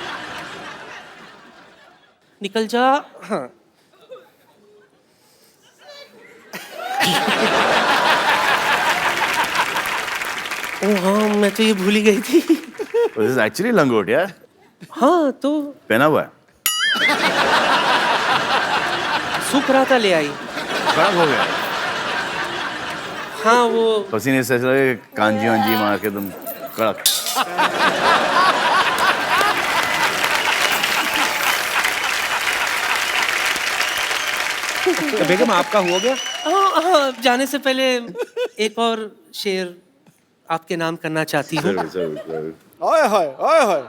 निकल जा। हाँ ओ हाँ, मैं तो ये भूल ही गई थी। This is actually लंगोट यार। हाँ तो पहना हुआ है। सूख रहा था, ले आई। खराब हो गया। हाँ वो पसीने से ऐसा लगे कांजी वांजी मार के तुम कड़क। तो बेगम आपका हो गया? हाँ हाँ, जाने से पहले एक और शेर आपके नाम करना चाहती हूँ। ओए होए ओए होए।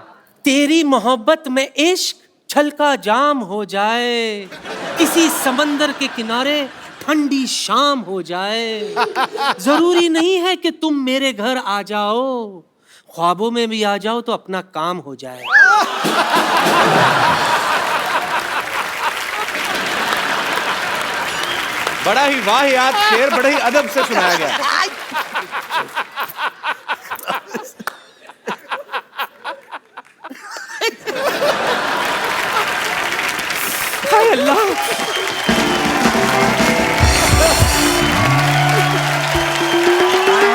तेरी मोहब्बत में इश्क छलका जाम हो जाए, किसी समंदर के किनारे ठंडी शाम हो जाए। जरूरी नहीं है कि तुम मेरे घर आ जाओ, ख्वाबों में भी आ जाओ तो अपना काम हो जाए। बड़ा ही वाहियात शेर बड़े ही अदब से सुनाया गया। हाय अल्लाह।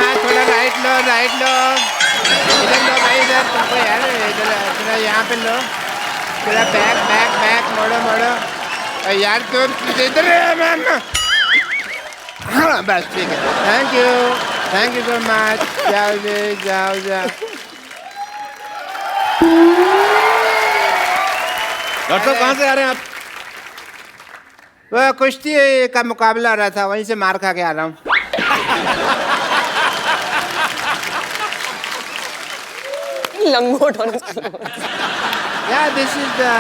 हाँ थोड़ा राइट लो इधर लो भाई, इधर तुमको यार, इधर थोड़ा यहाँ पे लो, थोड़ा बैक बैक बैक मोड़ो यार, तुम इधर। हाँ बस ठीक है, थैंक यू सो मच। जाओ जी जाओ। डॉक्टर साहब कहाँ से आ रहे हैं आप? वो कुश्ती का मुकाबला हो रहा था, वहीं से मार खा के आ रहा हूँ। लंगोट होने Yeah, this is the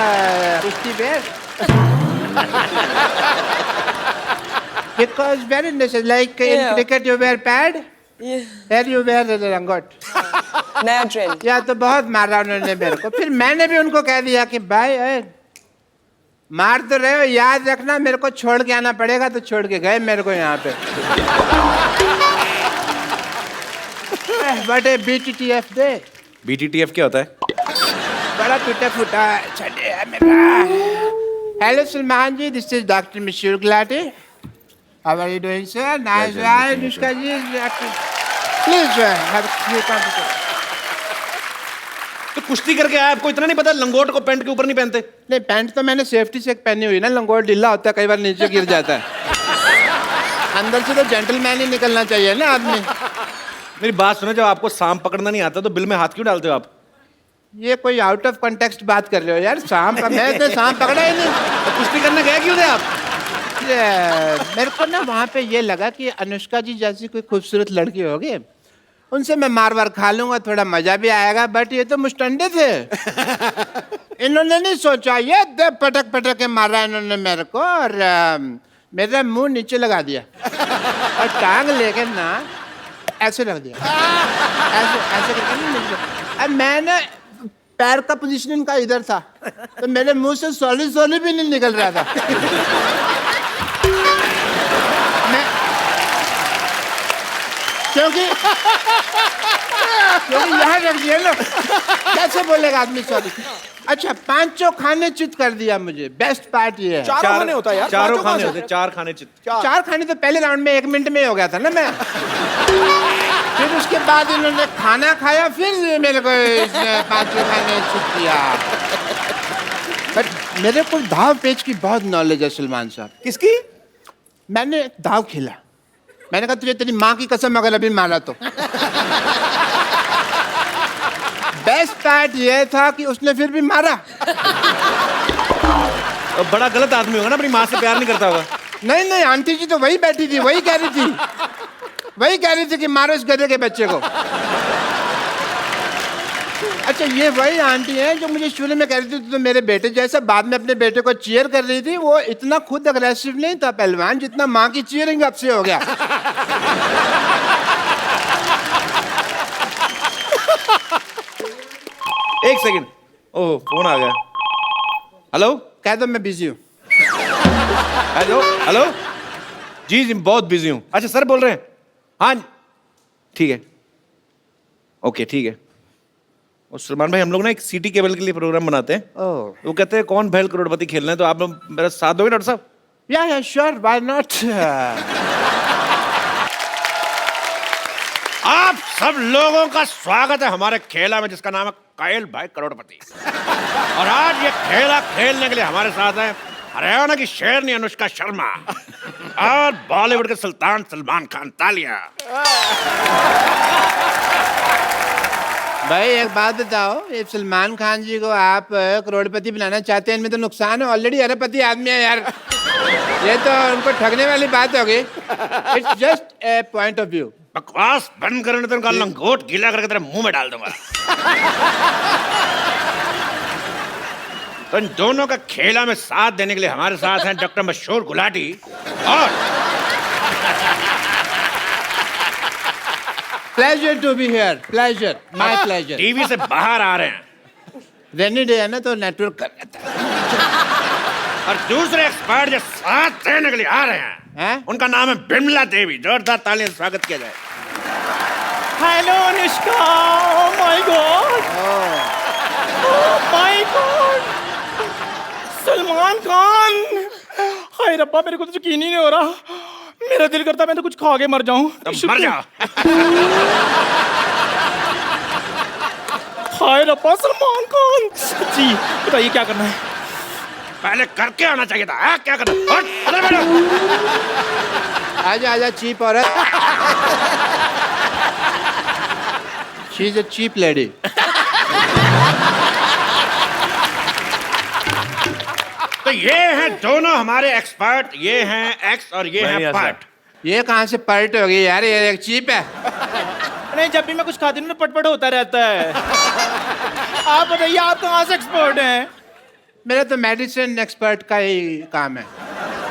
kushti bear. Because very necessary. Like in Yeah. cricket you wear pad, here you wear the langot. नया ट्रेंड। या तो बहुत मारा उन्होंने मेरे को, फिर मैंने भी उनको कह दिया कि भाई मार तो रहे हो, याद रखना मेरे को छोड़ के आना पड़ेगा, तो छोड़ के गए मेरे को यहाँ पे। But BTTF they. BTTF क्या होता है? बड़ा टूटा फूटा छड़े है मेरा। Hello Salman ji, this is doctor Mishur Gulati. How are you doing sir? Nice right Anushka ji, please have few confidence. तो कुश्ती करके आया, आपको इतना नहीं पता लंगोट को पैंट के ऊपर नहीं पहनते? नहीं, पैंट तो मैंने सेफ्टी से पहनी हुई ना, लंगोट ढीला होता है, कई बार नीचे गिर जाता है। अंदर से तो जेंटलमैन ही निकलना चाहिए ना आदमी। मेरी बात सुनो, जब आपको सांप पकड़ना नहीं आता तो बिल में हाथ क्यों डालते हो आप? ये कोई आउट ऑफ कॉन्टेक्स्ट बात कर रहे हो यार, सांप का मैं तो सांप पकड़ा ही नहीं। तो कुश्ती करने गए क्यों थे आप? मेरे को ना वहाँ पे ये लगा कि अनुष्का जी जैसी कोई खूबसूरत लड़की होगी, उनसे मैं मार वार खा लूंगा, थोड़ा मजा भी आएगा। बट ये तो मुस्टंडे थे। इन्होंने नहीं सोचा, ये पटक पटक के मारा इन्होंने मेरे को, और मेरा मुंह नीचे लगा दिया और टांग लेके ना ऐसे रख दिया, ऐसे ऐसे करके नहीं नीचे। अब मैंने पैर का पोजीशन इनका इधर था, तो मेरे मुंह से सॉली भी नहीं निकल रहा था। क्योंकि यहाँ रख दिया ना, कैसे बोलेगा आदमी सॉरी। अच्छा, पांचों खाने चित कर दिया मुझे, बेस्ट पार्ट ये है। चारों खाने होता है यार, चारों पांचों कहाँ खाने से? होते हैं, 4 खाने चित। चार खाने तो पहले राउंड में 1 मिनट में हो गया था ना मैं। फिर उसके बाद इन्होंने खाना खाया, फिर मेरे को इसने पांचों खाने चित किया। बट मेरे को दाव पेच की बहुत नॉलेज है सलमान साहब। किसकी? मैंने दाव खेला, मैंने कहा तुझे तेरी माँ की कसम अगर अभी मारा तो। बेस्ट पार्ट ये था कि उसने फिर भी मारा। अब बड़ा गलत आदमी होगा ना, अपनी माँ से प्यार नहीं करता होगा। नहीं नहीं, आंटी जी तो वही बैठी थी, वही कह रही थी कि मारो इस गधे के बच्चे को। अच्छा, ये वही आंटी है जो मुझे शुरू में कह रही थी तो मेरे बेटे जैसा, बाद में अपने बेटे को चीयर कर रही थी। वो इतना खुद अग्रेसिव नहीं था पहलवान, जितना माँ की चीयरिंग अब से हो गया। एक सेकंड, ओह फोन आ गया। हेलो, कह दो मैं बिजी हूँ। हेलो हेलो, जी जी बहुत बिजी हूँ। अच्छा सर बोल रहे हैं? हाँ ठीक है, ओके ठीक है। और सलमान भाई, हम लोग ना एक सिटी केबल के लिए प्रोग्राम बनाते हैं। वो कहते हैं कौन भैल करोड़पति खेलना है, तो आप लोग मेरा साथ दोगे डॉक्टर साहब? या श्योर, व्हाई नॉट। आप सब लोगों का स्वागत है हमारे खेला में, जिसका नाम है कायल भाई करोड़पति। और आज ये खेला खेलने के लिए हमारे साथ है हरियाणा की शेरनी अनुष्का शर्मा और बॉलीवुड के सुल्तान सलमान खान। तालियां। भाई एक बात बताओ, ये सलमान खान जी को आप करोड़पति बनाना चाहते हैं, इनमें तो नुकसान है, ऑलरेडी अरबपति आदमी है यार। ये तो उनको ठगने वाली बात होगी। It's just a point of view. बकवास बंद करने तो उनका लंगोट गीला करके तेरे मुंह में डाल दूंगा। तो इन दोनों का खेला में साथ देने के लिए हमारे साथ हैं डॉक्टर मशहूर गुलाटी और pleasure to be here, pleasure, my pleasure. TV से बाहर आ रहे हैं। रेनी डे है ना तो नेटवर्क कर लेता है। और दूसरे एक्सपर्ट जो साथ देने के लिए आ रहे हैं, उनका नाम है बिमला देवी। जोरदार तालियों से स्वागत किया जाए। Hello Anushka, oh my god, oh my god, Salman Khan. Hi रब्बा, मेरे को तो यकीन ही नहीं हो रहा। मेरा दिल करता मैं तो कुछ खा के मर जाऊं। तो मर जाओ। हाय रब्बा, सलमान खान जी बताइए क्या करना है? पहले करके आना चाहिए था। हाँ, क्या करना? हट, अंदर बैठो। आजा आजा चीप औरत। She is a cheap lady. तो ये हैं दोनों हमारे एक्सपर्ट, ये हैं एक्स और ये हैं पार्ट। ये कहाँ से पर्ट हो गई यार, ये एक चीप है। नहीं, जब भी मैं कुछ खाती हूँ ना पटपट होता रहता है। आप बताइए, आप कहाँ से एक्सपर्ट हैं? मेरा तो मेडिसिन एक्सपर्ट का ही काम है।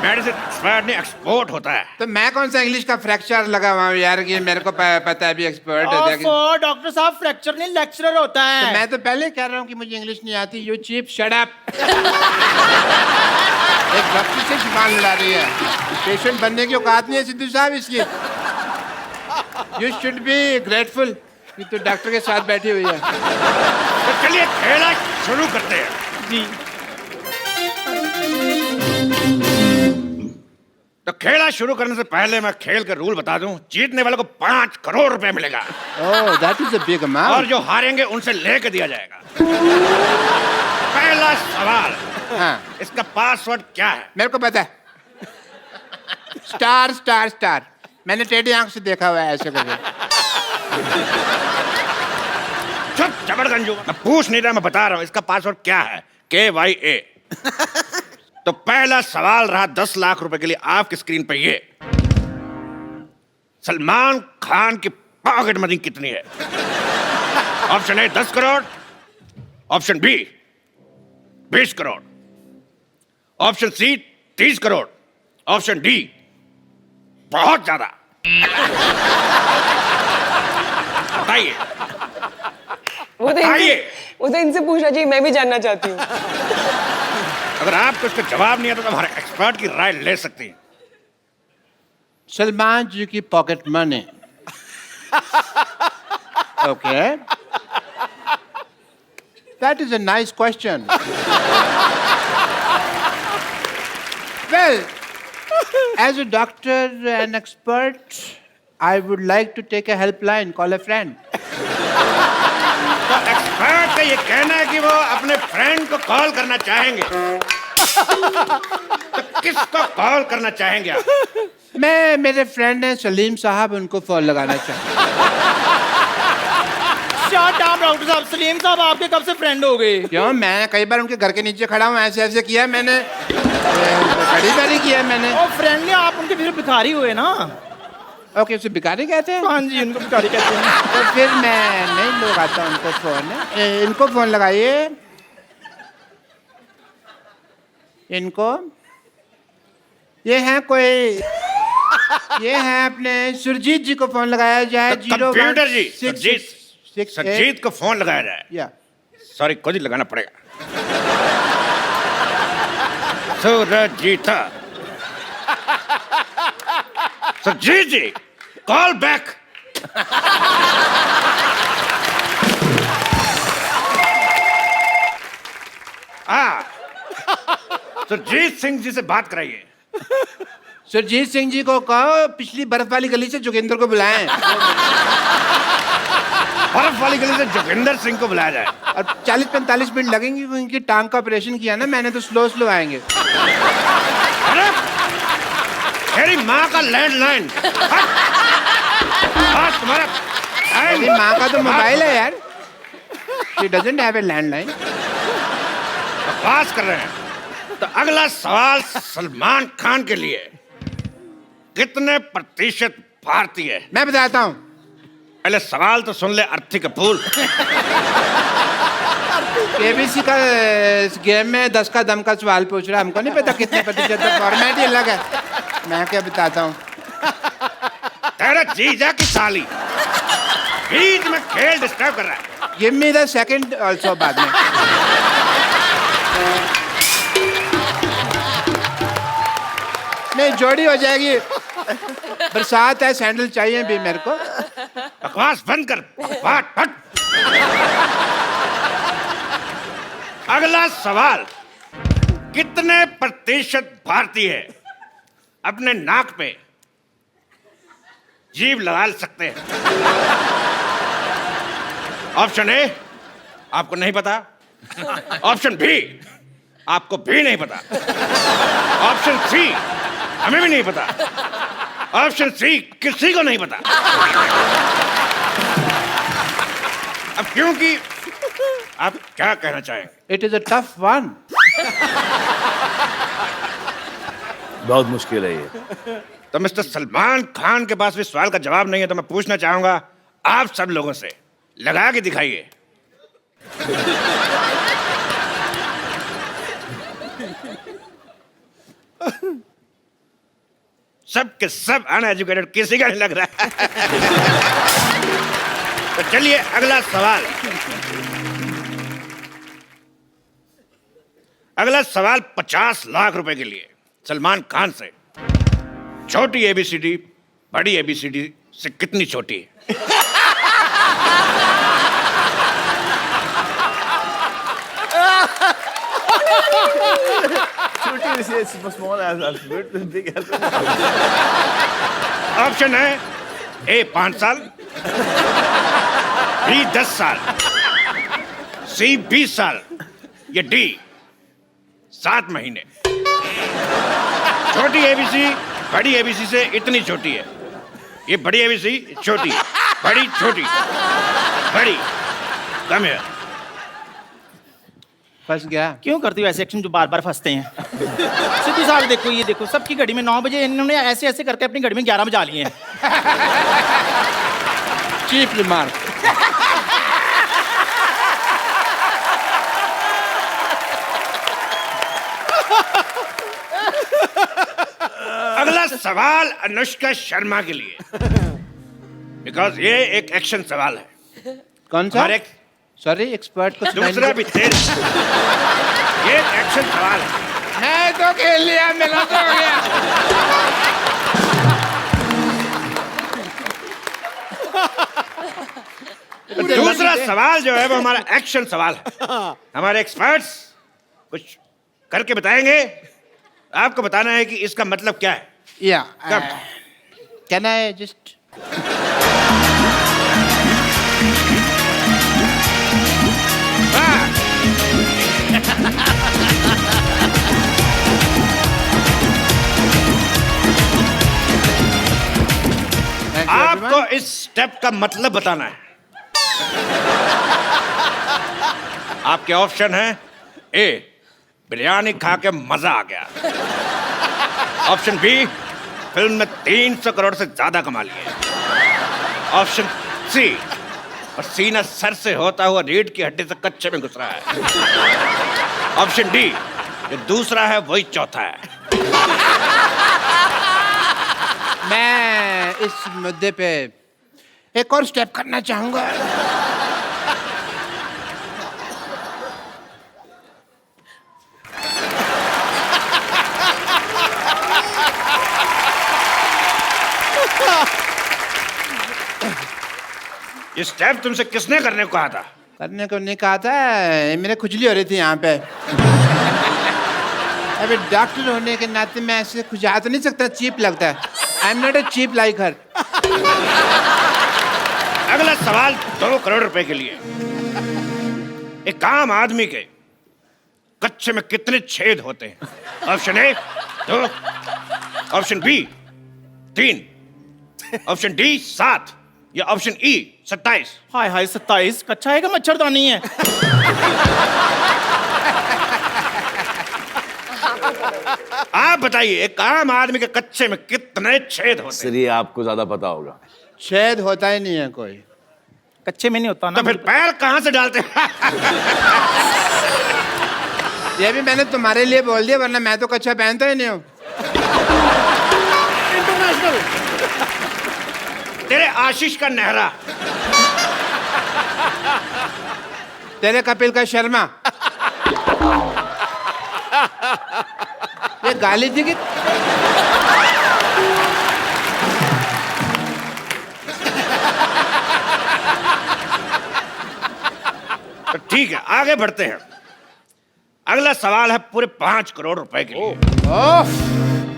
मेडिसिन एक्सपर्ट नहीं, एक्सपोर्ट होता है। तो मैं कौन सा इंग्लिश का फ्रैक्चर लगा हुआ हूँ यार कि मेरे को पता है भी एक्सपर्ट है। डॉक्टर साहब, फ्रैक्चर नहीं लेक्चरर होता है। तो मैं तो पहले कह रहा हूँ कि मुझे इंग्लिश नहीं आती। You cheap, shut up. एक डॉक्टर से जुबान लड़ा रही है। पेशेंट बनने की औकात नहीं है सिद्धू साहब इसकी। यू शुड बी ग्रेटफुल कि तो डॉक्टर के साथ बैठी हुई है। तो चलिए खेला शुरू करते हैं। जी। तो खेला शुरू करने से पहले मैं खेल के रूल बता दूं। जीतने वाले को 5 करोड़ रुपए मिलेगा। Oh, that is a big amount. और जो हारेंगे उनसे लेके दिया जाएगा। पहला सवाल, हाँ, इसका पासवर्ड क्या है? मेरे को पता है। Star star star. मैंने टेढ़ी आंख से देखा हुआ है ऐसे करके। चुप जबरगंजू, मैं पूछ नहीं रहा, मैं बता रहा हूं इसका पासवर्ड क्या है। KYA। तो पहला सवाल रहा 10 लाख रुपए के लिए। आपकी स्क्रीन पे ये सलमान खान की पॉकेट मनी कितनी है? Option A 10 crore, option B 20 crore, option C 30 crore, option D बहुत ज्यादा। बताइए। वो तो इनसे पूछना चाहिए, मैं भी जानना चाहती हूँ। अगर आपको इसका जवाब नहीं आता तो हमारे एक्सपर्ट की राय ले सकती हैं। सलमान जी की pocket money Okay. That is a nice question. Well, as a doctor and expert, I would like to take a helpline, call a friend. तो एक्सपर्ट का ये कहना है कि वो अपने फ्रेंड को कॉल करना चाहेंगे। तो किसको कॉल करना चाहेंगे आप? मैं मेरे फ्रेंड हैं सलीम साहब, उनको फोन लगाना चाहता शट अप डॉक्टर साहब, सलीम साहब आपके कब से फ्रेंड हो गए? क्यों? मैं कई बार उनके घर के नीचे खड़ा हूँ, ऐसे ऐसे किया मैंने, बड़ी बारी किया मैंने। और फ्रेंड ने आप उनके फिर भिखारी हुए ना? ओके, उसे भिखारी कहते हैं? हाँ जी, उनको भिखारी कहते हैं। तो फिर मैं नहीं लगाता उनको फोन। इनको फोन लगाइए, इनको। ये हैं कोई, ये हैं अपने सुरजीत जी को फोन लगाया जाए। कंप्यूटर जी, सुरजीत को फोन लगाया जाए। या सॉरी, खुद ही लगाना पड़ेगा। सुरजीता, सुरजीत जी, कॉल बैक। सुरजीत सिंह जी से बात कराइए। सुरजीत सिंह जी को कहो पिछली बर्फ वाली गली से जोगिंदर को बुलाएं। बर्फ वाली गली से जोगिंदर सिंह को बुलाया जाए। और 40-45 मिनट लगेंगे, वो इनकी टांग का ऑपरेशन किया ना मैंने, तो स्लो स्लो आएंगे। अरे मेरी माँ का लैंडलाइन। आज तुम्हारा मेरी माँ का तो मोबाइल है यार। She doesn't have a landline. बकवास कर रहे हैं। तो अगला सवाल सलमान खान के लिए, कितने प्रतिशत भारतीय? मैं बताता हूँ। पहले सवाल तो सुन ले अर्थी कपूर। केबीसी का गेम में 10 का दम का सवाल पूछ रहा है, हमको नहीं पता कितने प्रतिशत, फॉर्मेट ही अलग है। मैं क्या बताता हूँ। तेरा जीजा की साली बीच में खेल डिस्टर्ब कर रहा है। Give me the second also बाद में। नहीं, जोड़ी हो जाएगी। बरसात है, सैंडल चाहिए भी मेरे को। बकवास बंद कर, बकवास हट। अगला सवाल, कितने प्रतिशत भारतीय अपने नाक पे जीभ लगा सकते हैं? ऑप्शन ए, आपको नहीं पता। ऑप्शन बी, आपको भी नहीं पता। ऑप्शन सी, हमें भी नहीं पता। ऑप्शन सी, किसी को नहीं पता। अब क्योंकि आप क्या कहना चाहेंगे? It is a tough one. बहुत मुश्किल है ये। तो मिस्टर सलमान खान के पास भी सवाल का जवाब नहीं है, तो मैं पूछना चाहूंगा आप सब लोगों से, लगा के दिखाइए। सब के सब अनएजुकेटेड, किसी का नहीं लग रहा है। तो चलिए अगला सवाल। अगला सवाल 50 लाख रुपए के लिए सलमान खान से। छोटी एबीसीडी बड़ी एबीसीडी से कितनी छोटी है? ऑप्शन है ए 5 साल, बी 10 साल, सी 20 साल, या डी 7 महीने। छोटी एबीसी बड़ी एबीसी से इतनी छोटी है। ये बड़ी एबीसी छोटी, बड़ी छोटी, बड़ी कम है। फंस गया। क्यों करती हो ऐसे एक्शन जो बार बार फंसते हैं? सिद्धू साहब देखो, ये देखो, सबकी घड़ी में 9 बजे, इन्होंने ऐसे ऐसे करके अपनी घड़ी में 11 बजा लिए हैं। Cheap remark. अगला सवाल अनुष्का शर्मा के लिए, बिकॉज ये एक एक्शन सवाल है। कौन सा? हर एक सॉरी, एक्सपर्ट को दूसरा भी तेज। ये एक एक्शन सवाल है। मैं तो खेल लिया, मेरा तो हो गया। दूसरा सवाल जो है वो हमारा एक्शन सवाल है। हमारे एक्सपर्ट्स कुछ करके बताएंगे, आपको बताना है कि इसका मतलब क्या है। या कब? कैन आई जस्ट आपको इस स्टेप का मतलब बताना है। आपके ऑप्शन है ए, बिरयानी खा के मजा आ गया। ऑप्शन बी, फिल्म में 300 करोड़ से ज्यादा कमा लिए। ऑप्शन सी, पसीना सर से होता हुआ रीढ़ की हड्डी से कच्चे में घुस रहा है। ऑप्शन डी, जो दूसरा है वही चौथा है। मैं इस मुद्दे पे एक और स्टेप करना चाहूंगा। ये स्टेप तुमसे किसने करने को कहा था? करने को नहीं कहा था, मेरे खुजली हो रही थी यहाँ पे। अभी डॉक्टर होने के नाते मैं ऐसे खुजा तो नहीं सकता, चीप लगता है। I am not a cheap like her. अगला सवाल 2 करोड़ रुपए के लिए। एक आम आदमी के कच्चे में कितने छेद होते हैं? Option A 2, option B 3, option D 7 या ऑप्शन ई 27। हाय हाय 27 कच्चा है का मच्छरदानी है? आप बताइए, एक आम आदमी के कच्चे में कितने छेद होते हैं? सर ये आपको ज्यादा पता होगा। छेद होता ही नहीं है कोई। कच्चे में नहीं होता ना। तो फिर पैर कहां से डालते हैं? ये भी मैंने तुम्हारे लिए बोल दिया, वरना मैं तो कच्चा पहनता ही नहीं हूँ। इंटरनेशनल। तेरे आशीष का नेहरा। तेरे कपिल का शर्मा। ये गाली थी कि तो ठीक है, आगे बढ़ते हैं। अगला सवाल है पूरे 5 करोड़ रुपए के लिए। ओह,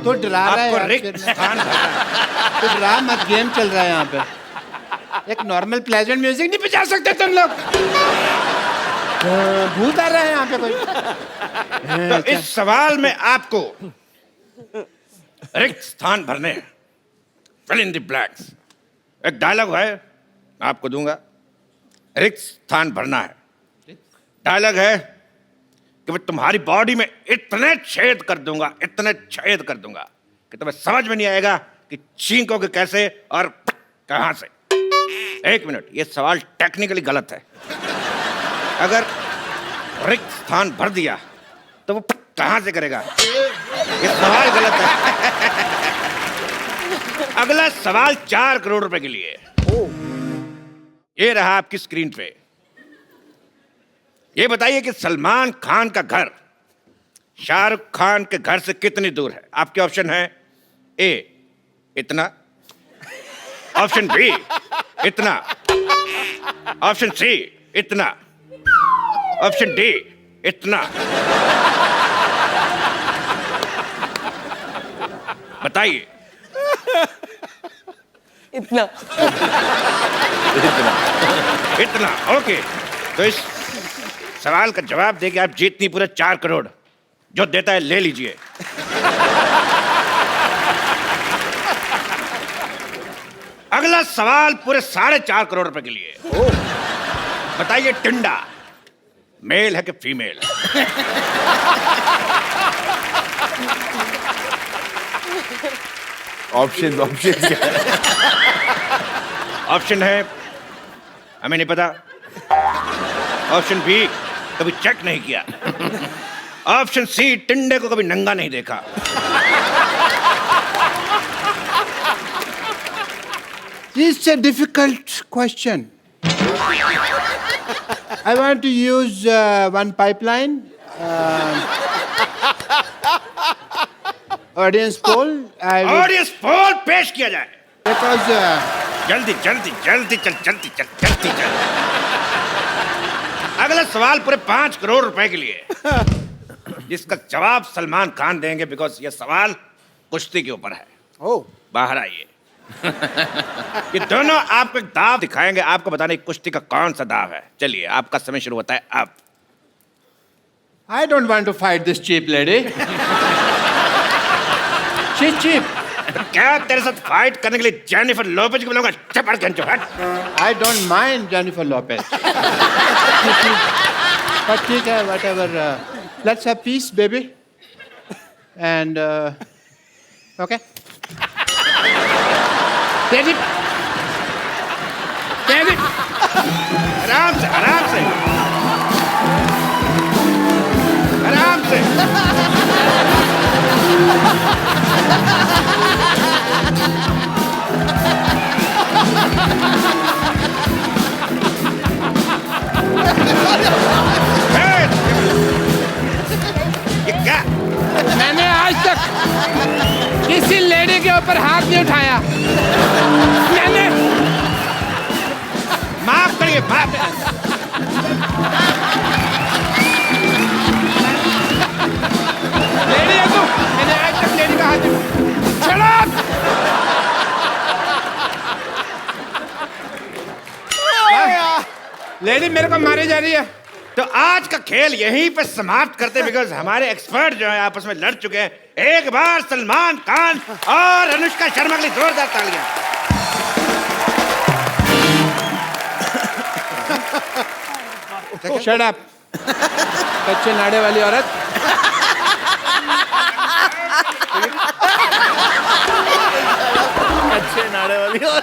तो डरा रहा है आपको यार, रिक्त फिर स्थान भरना है। तो डरा मत, गेम चल रहा है यहाँ पे। एक नॉर्मल प्लेजेंट म्यूजिक नहीं बजा सकते तुम लोग? भूत आ रहा है यहाँ पे कोई। तो इस सवाल में आपको रिक्त स्थान भरने हैं। Fill in the blanks. एक डायलॉग है, मैं आपको दूंगा। रिक्त स्थान भरना है। डायलॉग है कि मैं तुम्हारी बॉडी में इतने छेद कर दूंगा, इतने छेद कर दूंगा कि तुम्हें समझ में नहीं आएगा कि छींकोगे कैसे और कहां से। 1 मिनट, ये सवाल टेक्निकली गलत है। अगर रिक्त स्थान भर दिया तो वो कहां से करेगा? ये सवाल गलत है। अगला सवाल 4 करोड़ रुपए के लिए। ये रहा आपकी स्क्रीन पे। ये बताइए कि सलमान खान का घर शाहरुख खान के घर से कितनी दूर है? आपके ऑप्शन है ए इतना, ऑप्शन बी इतना, ऑप्शन सी इतना, ऑप्शन डी इतना। बताइए। इतना। इतना, ओके। तो इस सवाल का जवाब देके आप जीतनी पूरे 4 करोड़। जो देता है ले लीजिए। अगला सवाल पूरे 4.5 करोड़ रुपए के लिए। बताइए, टिंडा मेल है कि फीमेल? ऑप्शन क्या है? ऑप्शन है हमें नहीं पता, ऑप्शन बी कभी चेक नहीं किया, ऑप्शन सी टिंडे को कभी नंगा नहीं देखा। It's a difficult question. I want to use one pipeline. Audience poll. Audience poll पेश किया जाए। Because जल्दी जल्दी जल्दी चल, जल्दी चल, जल्दी चल। अगला सवाल पूरे 5 करोड़ रुपए के लिए, जिसका जवाब सलमान खान देंगे, बिकॉज ये सवाल कुश्ती के ऊपर है। ओ बाहर आइए। ये दोनों आपको एक दाव दिखाएंगे, आपको बताना है कुश्ती का कौन सा दाव है। चलिए, आपका समय शुरू होता है अब। I don't want to fight this cheap lady. She's cheap. क्या तेरे साथ फाइट करने के लिए जेनिफर लोपेज को बुलाऊंगा? चपड़ के हट। I don't mind Jennifer Lopez. But ठीक है, whatever. Let's have peace, baby. And okay. Daddy. Daddy. आराम से, आराम से, आराम से। ये क्या? मैंने आज तक किसी लेडी के ऊपर हाथ नहीं उठाया। मैंने माफ करिए, माफ। लेडी है तू। मैंने आज तक लेडी का हाथ नहीं। Shut up! लेडी मेरे को मारी जा रही है। तो आज का खेल यहीं पे समाप्त करते, बिकॉज हमारे एक्सपर्ट जो है आपस में लड़ चुके हैं। एक बार सलमान खान और अनुष्का शर्मा के लिए जोरदार तालियां। Shut up! कच्चे नाड़े वाली औरत। अच्छे नाड़े वाली और